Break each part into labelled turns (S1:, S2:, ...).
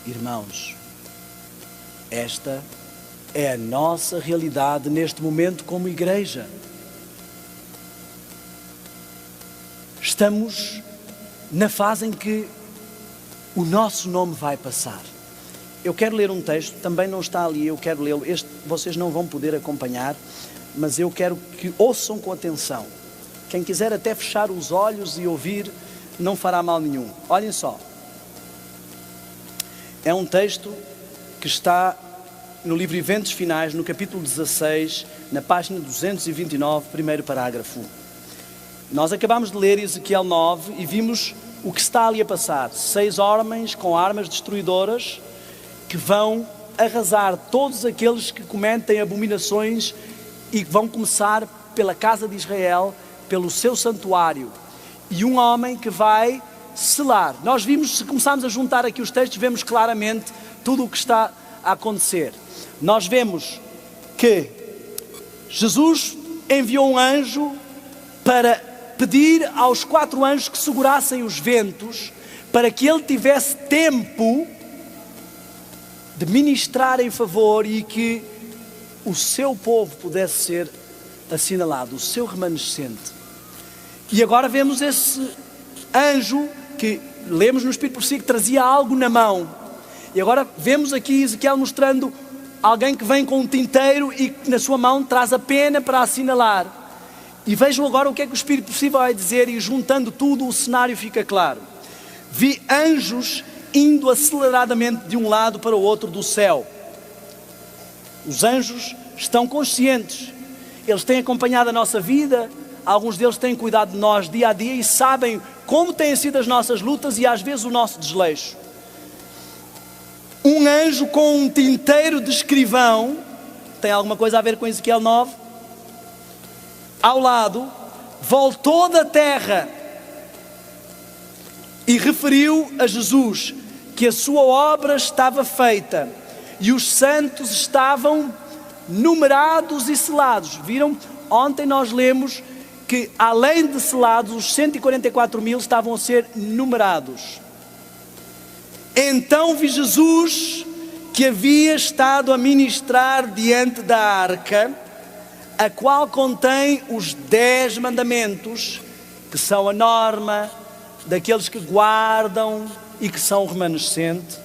S1: Irmãos, esta é a nossa realidade neste momento como igreja. Estamos na fase em que o nosso nome vai passar. Eu quero ler um texto, também não está ali, eu quero lê-lo. Vocês não vão poder acompanhar, mas eu quero que ouçam com atenção. Quem quiser até fechar os olhos e ouvir, não fará mal nenhum. Olhem só. É um texto que está no livro Eventos Finais, no capítulo 16, na página 229, primeiro parágrafo. Nós acabamos de ler Ezequiel 9 e vimos o que está ali a passar. 6 homens com armas destruidoras que vão arrasar todos aqueles que cometem abominações e vão começar pela casa de Israel, pelo seu santuário. E um homem que vai selar. Nós vimos, se começarmos a juntar aqui os textos, vemos claramente tudo o que está a acontecer. Nós vemos que Jesus enviou um anjo para pedir aos 4 anjos que segurassem os ventos, para que ele tivesse tempo de ministrar em favor e que o seu povo pudesse ser assinalado, o seu remanescente. E agora vemos esse anjo que lemos no Espírito por si que trazia algo na mão. E agora vemos aqui Ezequiel mostrando alguém que vem com um tinteiro e que na sua mão traz a pena para assinalar. E vejam agora o que é que o Espírito por si vai dizer, e juntando tudo o cenário fica claro. Vi anjos indo aceleradamente de um lado para o outro do céu. Os anjos estão conscientes, eles têm acompanhado a nossa vida, alguns deles têm cuidado de nós dia a dia e sabem como têm sido as nossas lutas e às vezes o nosso desleixo. Um anjo com um tinteiro de escrivão, tem alguma coisa a ver com Ezequiel 9? Ao lado, voltou da terra e referiu a Jesus que a sua obra estava feita e os santos estavam numerados e selados. Viram? Ontem nós lemos que além de selados, os 144.000 estavam a ser numerados. Então vi Jesus que havia estado a ministrar diante da arca, a qual contém os 10 mandamentos, que são a norma daqueles que guardam e que são remanescentes.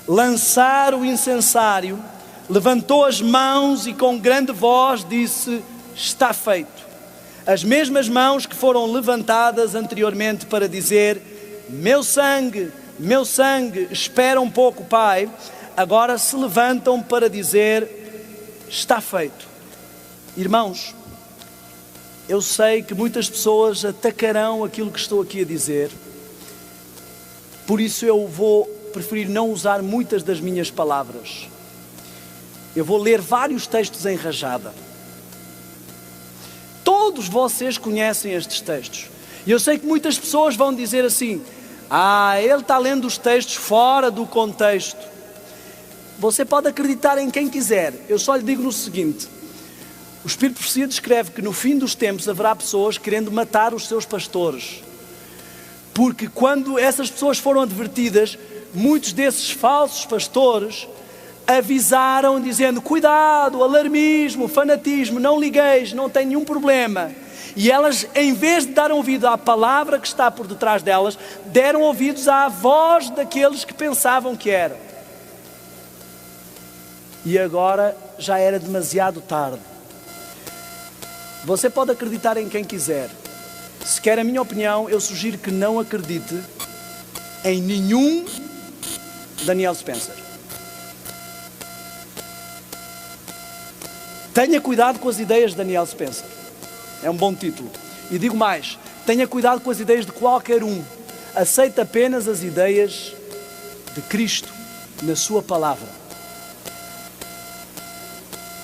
S1: Lançar o incensário, levantou as mãos e com grande voz disse: está feito. As mesmas mãos que foram levantadas anteriormente para dizer: meu sangue, espera um pouco, Pai, agora se levantam para dizer: está feito. Irmãos, eu sei que muitas pessoas atacarão aquilo que estou aqui a dizer, por isso eu vou preferir não usar muitas das minhas palavras. Eu vou ler vários textos em rajada. Todos vocês conhecem estes textos. E eu sei que muitas pessoas vão dizer assim: ele está lendo os textos fora do contexto. Você pode acreditar em quem quiser. Eu só lhe digo no seguinte: o Espírito de Profecia descreve que no fim dos tempos haverá pessoas querendo matar os seus pastores. Porque quando essas pessoas foram advertidas, muitos desses falsos pastores avisaram dizendo: cuidado, alarmismo, fanatismo, não ligueis, não tem nenhum problema. E elas, em vez de dar ouvido à palavra que está por detrás delas, deram ouvidos à voz daqueles que pensavam que eram. E agora já era demasiado tarde. Você pode acreditar em quem quiser. Se quer a minha opinião, eu sugiro que não acredite em nenhum Daniel Spencer. Tenha cuidado com as ideias de Daniel Spencer. É um bom título. E digo mais: tenha cuidado com as ideias de qualquer um. Aceite apenas as ideias de Cristo na sua palavra.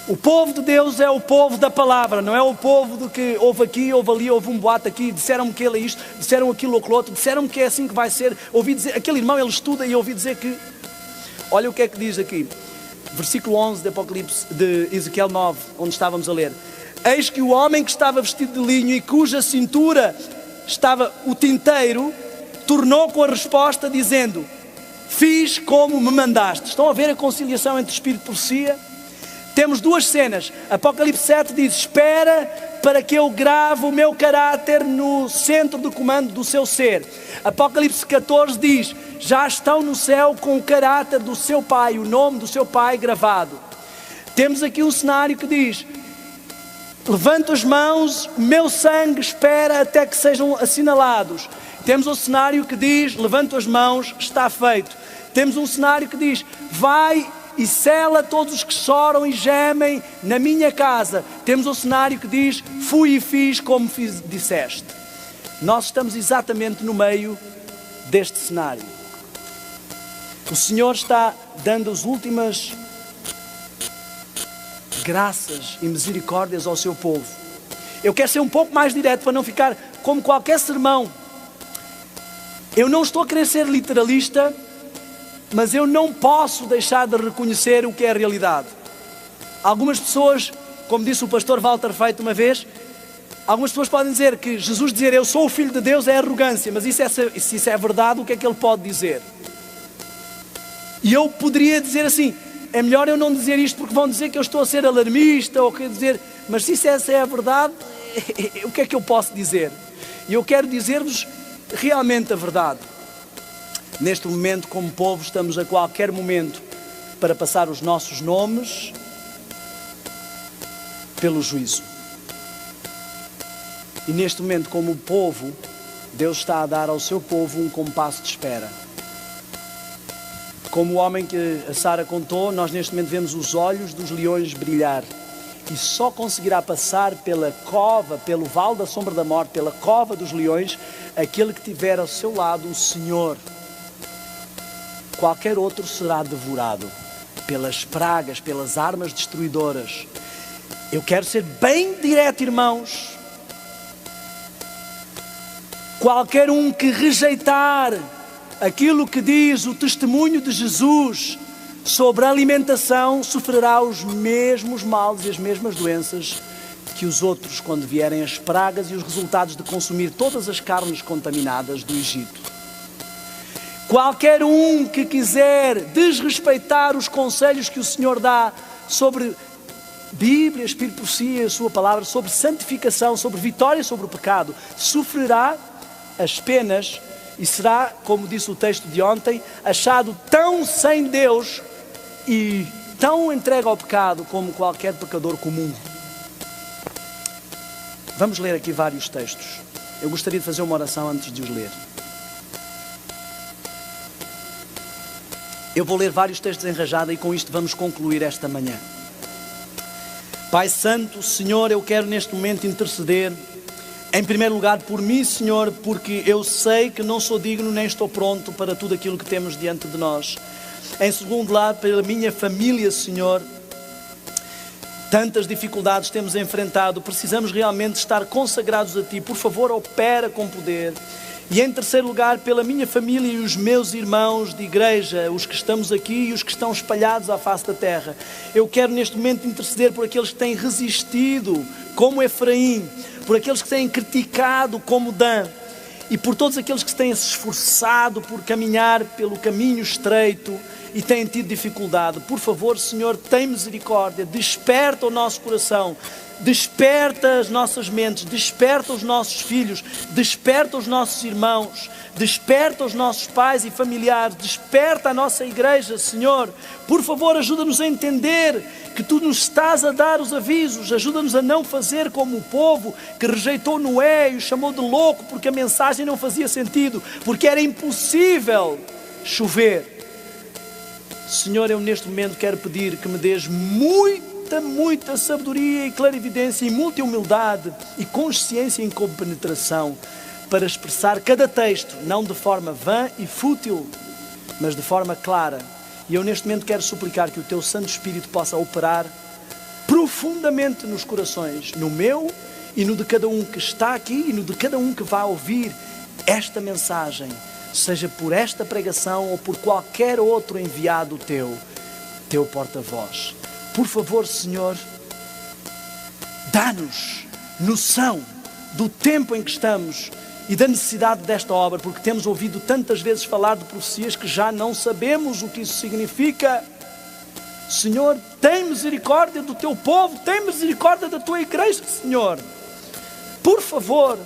S1: O povo de Deus é o povo da palavra, não é o povo do que houve aqui, houve ali, houve um boato aqui, disseram-me que ele é isto, disseram aquilo ou aquilo outro, disseram-me que é assim que vai ser. Ouvi dizer, aquele irmão ele estuda e ouvi dizer que... Olha o que é que diz aqui, versículo 11 de Apocalipse, de Ezequiel 9, onde estávamos a ler. Eis que o homem que estava vestido de linho e cuja cintura estava o tinteiro, tornou com a resposta dizendo: fiz como me mandaste. Estão a ver a conciliação entre Espírito e profecia? Temos duas cenas. Apocalipse 7 diz: espera para que eu grave o meu caráter no centro do comando do seu ser. Apocalipse 14 diz: já estão no céu com o caráter do seu Pai, o nome do seu Pai gravado. Temos aqui um cenário que diz: levanto as mãos, o meu sangue espera até que sejam assinalados. Temos um cenário que diz: levanto as mãos, está feito. Temos um cenário que diz: vai e sela todos os que choram e gemem na minha casa. Temos um cenário que diz: fui e fiz como disseste. Nós estamos exatamente no meio deste cenário. O Senhor está dando as últimas graças e misericórdias ao seu povo. Eu quero ser um pouco mais direto para não ficar como qualquer sermão. Eu não estou a querer ser literalista, mas eu não posso deixar de reconhecer o que é a realidade. Algumas pessoas, como disse o pastor Walter Feito uma vez, algumas pessoas podem dizer que Jesus dizer eu sou o Filho de Deus é arrogância, mas se isso é verdade, o que é que ele pode dizer? E eu poderia dizer assim: é melhor eu não dizer isto porque vão dizer que eu estou a ser alarmista, ou quer dizer, mas se isso é a verdade, o que é que eu posso dizer? E eu quero dizer-vos realmente a verdade. Neste momento, como povo, estamos a qualquer momento para passar os nossos nomes pelo juízo. E neste momento, como povo, Deus está a dar ao seu povo um compasso de espera. Como o homem que a Sara contou, nós neste momento vemos os olhos dos leões brilhar. E só conseguirá passar pela cova, pelo vale da sombra da morte, pela cova dos leões, aquele que tiver ao seu lado o Senhor. Qualquer outro será devorado pelas pragas, pelas armas destruidoras. Eu quero ser bem direto, irmãos. Qualquer um que rejeitar aquilo que diz o testemunho de Jesus sobre a alimentação sofrerá os mesmos males e as mesmas doenças que os outros quando vierem as pragas e os resultados de consumir todas as carnes contaminadas do Egito. Qualquer um que quiser desrespeitar os conselhos que o Senhor dá sobre Bíblia, Espírito, profecia, a sua palavra, sobre santificação, sobre vitória sobre o pecado, sofrerá as penas e será, como disse o texto de ontem, achado tão sem Deus e tão entregue ao pecado como qualquer pecador comum. Vamos ler aqui vários textos. Eu gostaria de fazer uma oração antes de os ler. Eu vou ler vários textos em rajada e com isto vamos concluir esta manhã. Pai Santo, Senhor, eu quero neste momento interceder, em primeiro lugar por mim, Senhor, porque eu sei que não sou digno nem estou pronto para tudo aquilo que temos diante de nós. Em segundo lugar, pela minha família, Senhor, tantas dificuldades temos enfrentado, precisamos realmente estar consagrados a Ti. Por favor, opera com poder. E em terceiro lugar, pela minha família e os meus irmãos de igreja, os que estamos aqui e os que estão espalhados à face da terra. Eu quero neste momento interceder por aqueles que têm resistido, como Efraim, por aqueles que têm criticado, como Dan, e por todos aqueles que têm se esforçado por caminhar pelo caminho estreito e têm tido dificuldade. Por favor, Senhor, tem misericórdia, desperta o nosso coração, desperta as nossas mentes, desperta os nossos filhos, desperta os nossos irmãos, desperta os nossos pais e familiares, desperta a nossa igreja, Senhor. Por favor, ajuda-nos a entender que Tu nos estás a dar os avisos, ajuda-nos a não fazer como o povo que rejeitou Noé e o chamou de louco porque a mensagem não fazia sentido, porque era impossível chover. Senhor, eu neste momento quero pedir que me dês muita sabedoria e clarividência e muita humildade e consciência em compenetração para expressar cada texto, não de forma vã e fútil, mas de forma clara. E eu neste momento quero suplicar que o Teu Santo Espírito possa operar profundamente nos corações, no meu e no de cada um que está aqui e no de cada um que vai ouvir esta mensagem, seja por esta pregação ou por qualquer outro enviado Teu porta-voz. Por favor, Senhor, dá-nos noção do tempo em que estamos e da necessidade desta obra, porque temos ouvido tantas vezes falar de profecias que já não sabemos o que isso significa. Senhor, tem misericórdia do teu povo, tem misericórdia da tua igreja, Senhor. Por favor,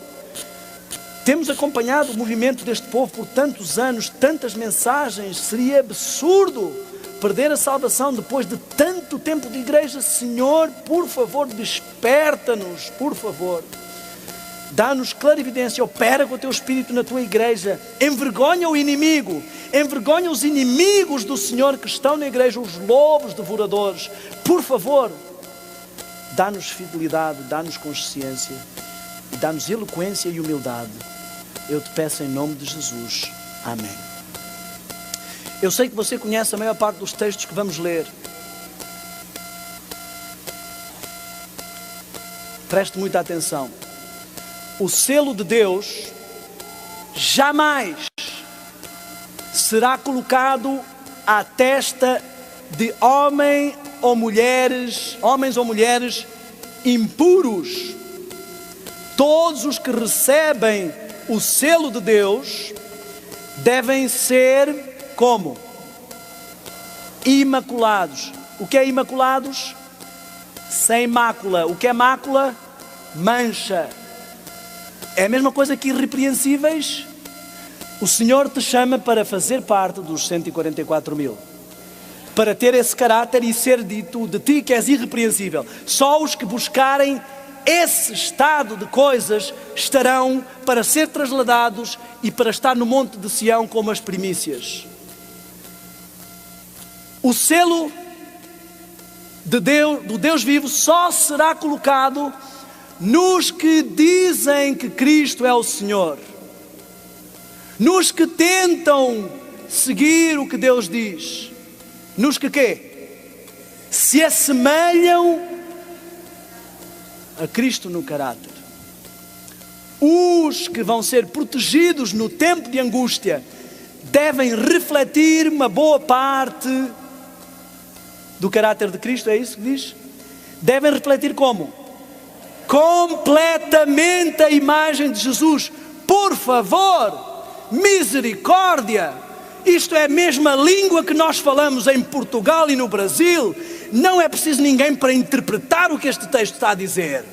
S1: temos acompanhado o movimento deste povo por tantos anos, tantas mensagens, seria absurdo perder a salvação depois de tanto tempo de igreja. Senhor, por favor, desperta-nos, por favor. Dá-nos clarividência, opera com o teu Espírito na tua igreja, envergonha o inimigo, envergonha os inimigos do Senhor que estão na igreja, os lobos devoradores. Por favor, dá-nos fidelidade, dá-nos consciência, e dá-nos eloquência e humildade. Eu te peço em nome de Jesus. Amém. Eu sei que você conhece a maior parte dos textos que vamos ler. Preste muita atenção. O selo de Deus jamais será colocado à testa de homens ou mulheres impuros. Todos os que recebem o selo de Deus devem ser como? Imaculados. O que é imaculados? Sem mácula. O que é mácula? Mancha. É a mesma coisa que irrepreensíveis. O Senhor te chama para fazer parte dos 144 mil. Para ter esse caráter e ser dito de ti que és irrepreensível. Só os que buscarem esse estado de coisas estarão para ser trasladados e para estar no monte de Sião como as primícias. O selo de Deus, do Deus vivo só será colocado nos que dizem que Cristo é o Senhor, nos que tentam seguir o que Deus diz, nos que quê? Se assemelham a Cristo no caráter. Os que vão ser protegidos no tempo de angústia devem refletir uma boa parte do caráter de Cristo, é isso que diz? Devem refletir como? Completamente a imagem de Jesus. Por favor, misericórdia. Isto é a mesma língua que nós falamos em Portugal e no Brasil. Não é preciso ninguém para interpretar o que este texto está a dizer.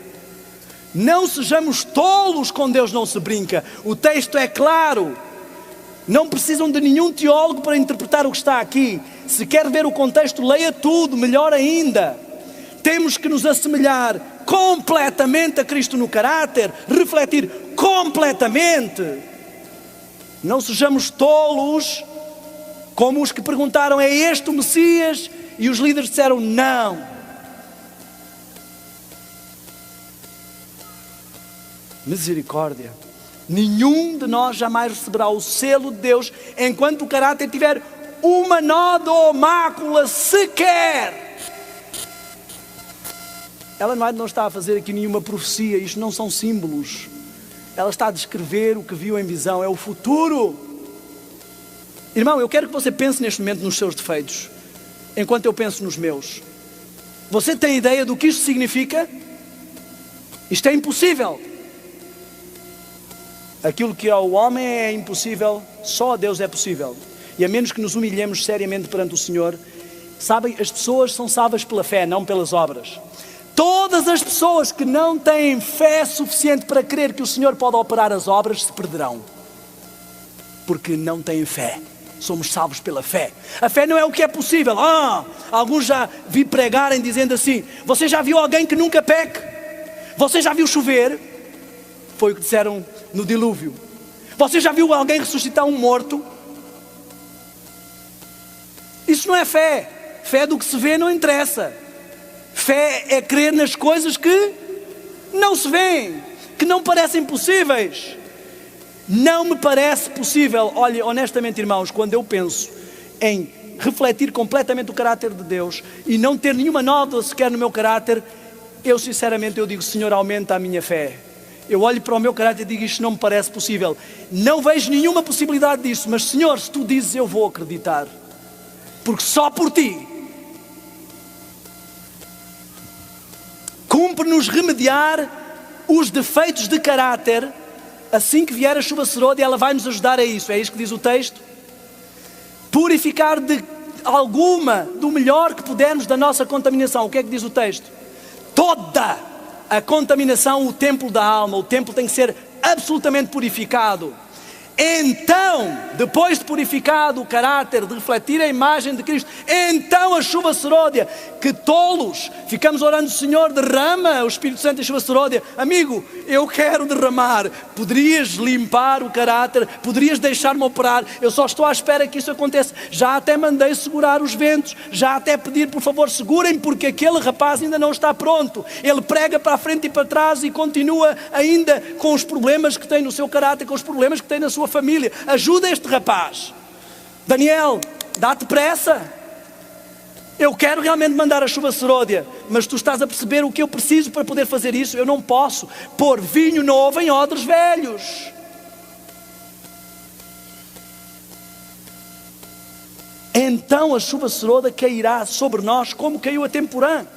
S1: Não sejamos tolos, com Deus não se brinca. O texto é claro. Não precisam de nenhum teólogo para interpretar o que está aqui. Se quer ver o contexto, leia tudo, melhor ainda. Temos que nos assemelhar completamente a Cristo no caráter, refletir completamente. Não sejamos tolos, como os que perguntaram, é este o Messias? E os líderes disseram, não. Misericórdia. Nenhum de nós jamais receberá o selo de Deus enquanto o caráter tiver uma nódoa ou mácula sequer. Ela não está a fazer aqui nenhuma profecia, isto não são símbolos. Ela está a descrever o que viu em visão, é o futuro. Irmão, eu quero que você pense neste momento nos seus defeitos, enquanto eu penso nos meus. Você tem ideia do que isto significa? Isto é impossível. Aquilo que ao homem é impossível, só a Deus é possível. E a menos que nos humilhemos seriamente perante o Senhor, sabem, as pessoas são salvas pela fé, não pelas obras. Todas as pessoas que não têm fé suficiente para crer que o Senhor pode operar as obras se perderão. Porque não têm fé. Somos salvos pela fé. A fé não é o que é possível. Alguns já vi pregarem dizendo assim, você já viu alguém que nunca peque? Você já viu chover? Foi o que disseram no dilúvio. Você já viu alguém ressuscitar um morto? Isso não é fé. Fé do que se vê não interessa. Fé é crer nas coisas que não se veem, que não parecem possíveis. Não me parece possível, olha, honestamente irmãos, quando eu penso em refletir completamente o caráter de Deus e não ter nenhuma nódoa sequer no meu caráter, eu sinceramente digo, Senhor, aumenta a minha fé. Eu olho para o meu caráter e digo, isto não me parece possível. Não vejo nenhuma possibilidade disso, mas Senhor, se Tu dizes, eu vou acreditar. Porque só por Ti cumpre-nos remediar os defeitos de caráter assim que vier a chuva serôdia, ela vai nos ajudar a isso. É isso que diz o texto. Purificar do melhor que pudermos da nossa contaminação. O que é que diz o texto? Toda a contaminação, o templo da alma, o templo tem que ser absolutamente purificado. Então, depois de purificado o caráter, de refletir a imagem de Cristo, então a chuva serôdia, que tolos, ficamos orando, Senhor, derrama o Espírito Santo e a chuva serôdia. Amigo, eu quero derramar. Poderias limpar o caráter, poderias deixar-me operar, eu só estou à espera que isso aconteça. Já até mandei segurar os ventos, já até pedir, por favor, segurem, porque aquele rapaz ainda não está pronto. Ele prega para a frente e para trás e continua ainda com os problemas que tem no seu caráter, com os problemas que tem na sua família. Ajuda este rapaz. Daniel, dá-te pressa. Eu quero realmente mandar a chuva serôdia, mas tu estás a perceber o que eu preciso para poder fazer isso. Eu não posso pôr vinho novo em odres velhos. Então a chuva serôdia cairá sobre nós como caiu a temporã,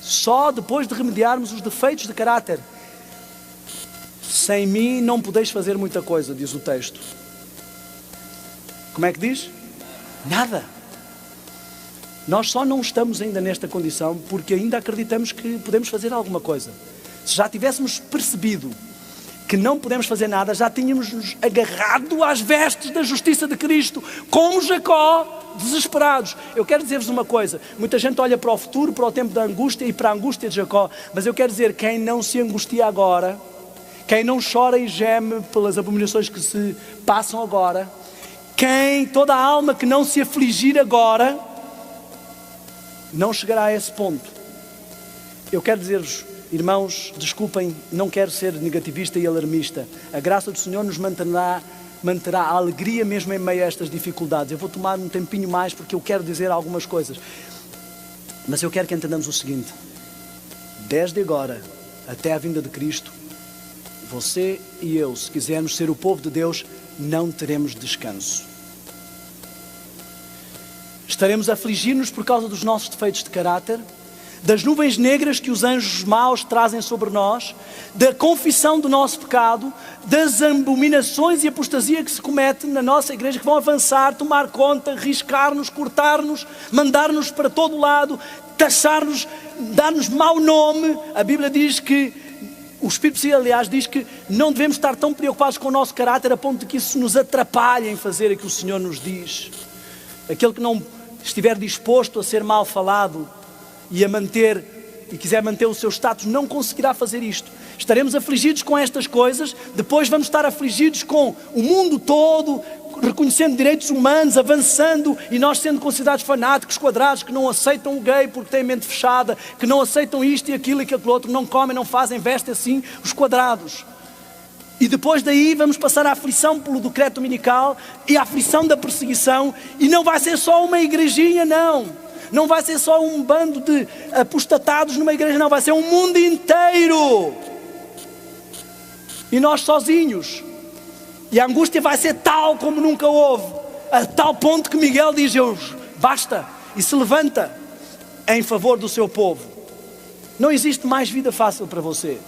S1: só depois de remediarmos os defeitos de caráter. Sem mim não podeis fazer muita coisa, diz o texto. Como é que diz? Nada. Nós só não estamos ainda nesta condição porque ainda acreditamos que podemos fazer alguma coisa. Se já tivéssemos percebido que não podemos fazer nada, já tínhamos nos agarrado às vestes da justiça de Cristo, como Jacó, desesperados. Eu quero dizer-vos uma coisa, muita gente olha para o futuro, para o tempo da angústia e para a angústia de Jacó, mas eu quero dizer, quem não se angustia agora, quem não chora e geme pelas abominações que se passam agora, toda a alma que não se afligir agora, não chegará a esse ponto. Eu quero dizer-vos, irmãos, desculpem, não quero ser negativista e alarmista. A graça do Senhor nos manterá a alegria mesmo em meio a estas dificuldades. Eu vou tomar um tempinho mais porque eu quero dizer algumas coisas. Mas eu quero que entendamos o seguinte: desde agora até a vinda de Cristo, você e eu, se quisermos ser o povo de Deus, não teremos descanso. Estaremos a afligir-nos por causa dos nossos defeitos de caráter, das nuvens negras que os anjos maus trazem sobre nós, da confissão do nosso pecado, das abominações e apostasia que se comete na nossa igreja, que vão avançar, tomar conta, riscar-nos, cortar-nos, mandar-nos para todo lado, taxar-nos, dar-nos mau nome. A Bíblia diz que, o Espírito Santo, aliás, diz que não devemos estar tão preocupados com o nosso caráter a ponto de que isso nos atrapalhe em fazer aquilo que o Senhor nos diz. Aquele que não estiver disposto a ser mal falado e quiser manter o seu status, não conseguirá fazer isto. Estaremos afligidos com estas coisas, depois vamos estar afligidos com o mundo todo, reconhecendo direitos humanos, avançando, e nós sendo considerados fanáticos, quadrados, que não aceitam o gay porque têm mente fechada, que não aceitam isto e aquilo outro, não comem, não fazem, vestem assim, os quadrados. E depois daí vamos passar a aflição pelo decreto dominical e a aflição da perseguição, e não vai ser só uma igrejinha, não vai ser só um bando de apostatados numa igreja, não, vai ser um mundo inteiro, e nós sozinhos. E a angústia vai ser tal como nunca houve, a tal ponto que Miguel diz: basta, e se levanta em favor do seu povo. Não existe mais vida fácil para você,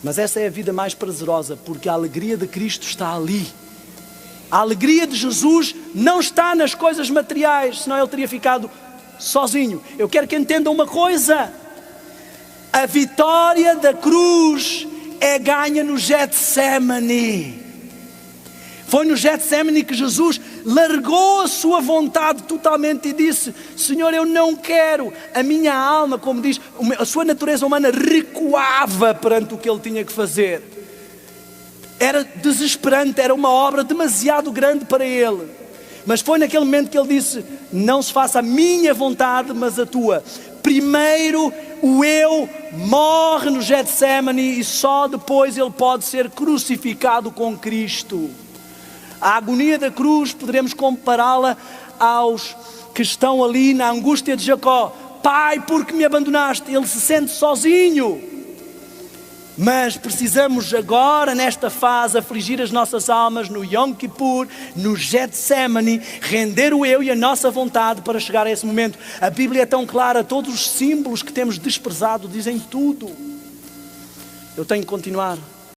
S1: mas essa é a vida mais prazerosa, porque a alegria de Cristo está ali. A alegria de Jesus não está nas coisas materiais, senão ele teria ficado sozinho. Eu quero que entendam uma coisa: a vitória da cruz é ganha no Getsemane. Foi no Getsemane que Jesus largou a sua vontade totalmente e disse: Senhor, eu não quero. A minha alma, como diz, a sua natureza humana recuava perante o que ele tinha que fazer. Era desesperante, era uma obra demasiado grande para ele. Mas foi naquele momento que ele disse: não se faça a minha vontade, mas a tua. Primeiro o eu morre no Getsemane e só depois ele pode ser crucificado com Cristo. A agonia da cruz poderemos compará-la aos que estão ali na angústia de Jacó. Pai, por que me abandonaste? Ele se sente sozinho. Mas precisamos agora, nesta fase, afligir as nossas almas no Yom Kippur, no Getsemane, render o eu e a nossa vontade para chegar a esse momento. A Bíblia é tão clara, todos os símbolos que temos desprezado dizem tudo. Eu tenho que continuar.